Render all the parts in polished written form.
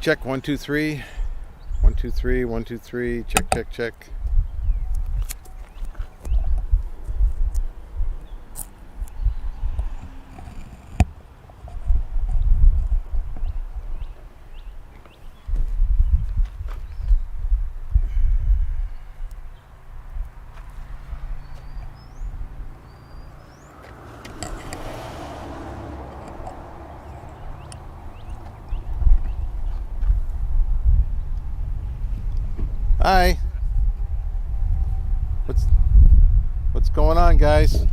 check. 1 2 3. 1 2 3. 1 2 3. Check check check. Hi. What's going on, guys?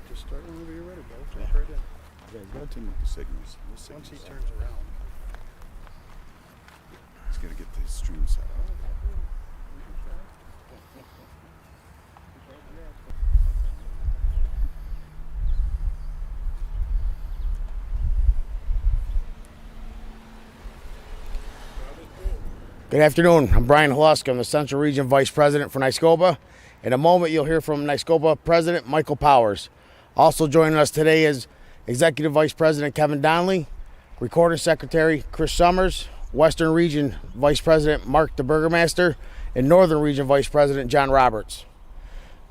Just start whenever you're ready, bro. Jump right in. Yeah, he's got to turn the signals. Once he turns around. He's got to get the stream set up. Good afternoon. I'm Brian Haluska. I'm the Central Region Vice President for NYSCOPBA. In a moment, you'll hear from NYSCOPBA President Michael Powers. Also joining us today is Executive Vice President Kevin Donnelly, Recording Secretary Chris Summers, Western Region Vice President Mark the Burgermaster, and Northern Region Vice President John Roberts.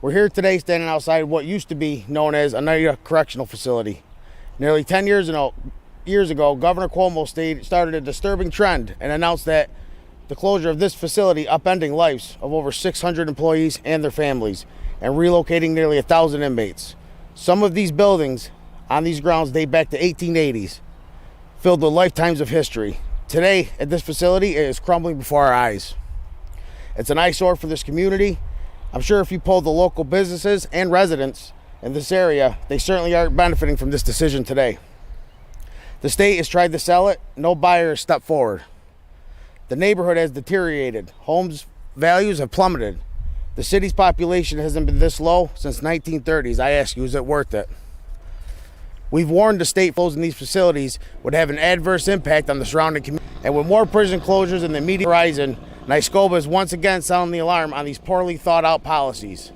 We're here today standing outside what used to be known as Oneida Correctional Facility. Nearly 10 years ago, Governor Cuomo started a disturbing trend and announced that the closure of this facility upending lives of over 600 employees and their families and relocating nearly 1,000 inmates. Some of these buildings on these grounds date back to 1880s, filled with lifetimes of history. Today, at this facility, it is crumbling before our eyes. It's an eyesore for this community. I'm sure if you polled the local businesses and residents in this area, they certainly aren't benefiting from this decision today. The state has tried to sell it. No buyer has stepped forward. The neighborhood has deteriorated. Homes' values have plummeted. The city's population hasn't been this low since 1930s. I ask you, is it worth it? We've warned the state closing these facilities would have an adverse impact on the surrounding community. And with more prison closures in the immediate horizon, NYSCOPBA is once again sounding the alarm on these poorly thought out policies.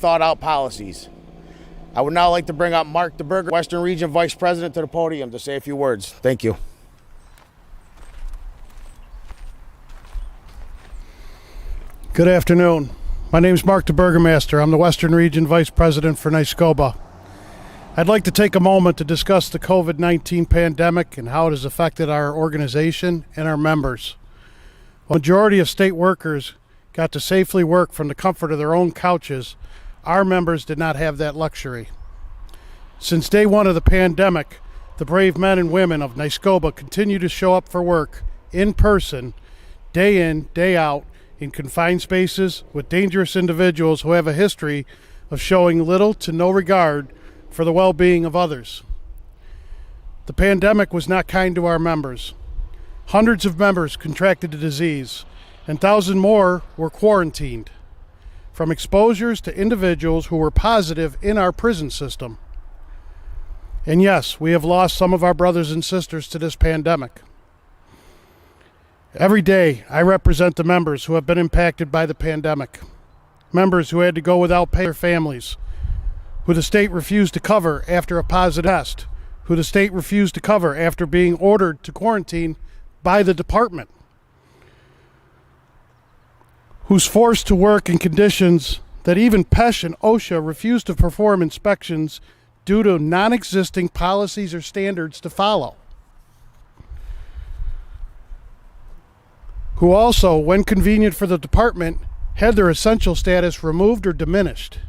I would now like to bring up Mark the Burger, Western Region Vice President, to the podium to say a few words. Thank you. Good afternoon. My name is Mark the Burgermaster. I'm the Western Region Vice President for NYSCOPBA. I'd like to take a moment to discuss the COVID-19 pandemic and how it has affected our organization and our members. While the majority of state workers got to safely work from the comfort of their own couches, our members did not have that luxury. Since day one of the pandemic, the brave men and women of NYSCOPBA continue to show up for work in person, day in, day out, in confined spaces with dangerous individuals who have a history of showing little to no regard for the well-being of others. The pandemic was not kind to our members. Hundreds of members contracted the disease, and thousands more were quarantined from exposures to individuals who were positive in our prison system. And yes, we have lost some of our brothers and sisters to this pandemic. Every day, I represent the members who have been impacted by the pandemic. Members who had to go without pay their families, who the state refused to cover after a positive test, who the state refused to cover after being ordered to quarantine by the department, who's forced to work in conditions that even PESH and OSHA refused to perform inspections due to non-existing policies or standards to follow. Who also, when convenient for the department, had their essential status removed or diminished,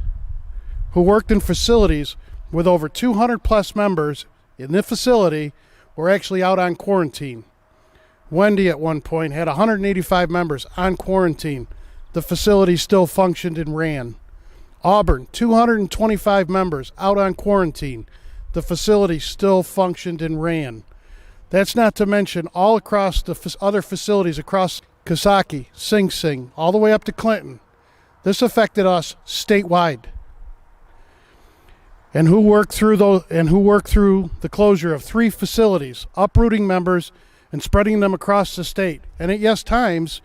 who worked in facilities with over 200 plus members in the facility were actually out on quarantine. Wendy at one point had 185 members on quarantine. The facility still functioned and ran. Auburn, 225 members out on quarantine. The facility still functioned and ran. That's not to mention all across the other facilities across Coxsackie, Sing Sing, all the way up to Clinton. This affected us statewide. And who worked through the closure of 3 facilities, uprooting members and spreading them across the state. And at times,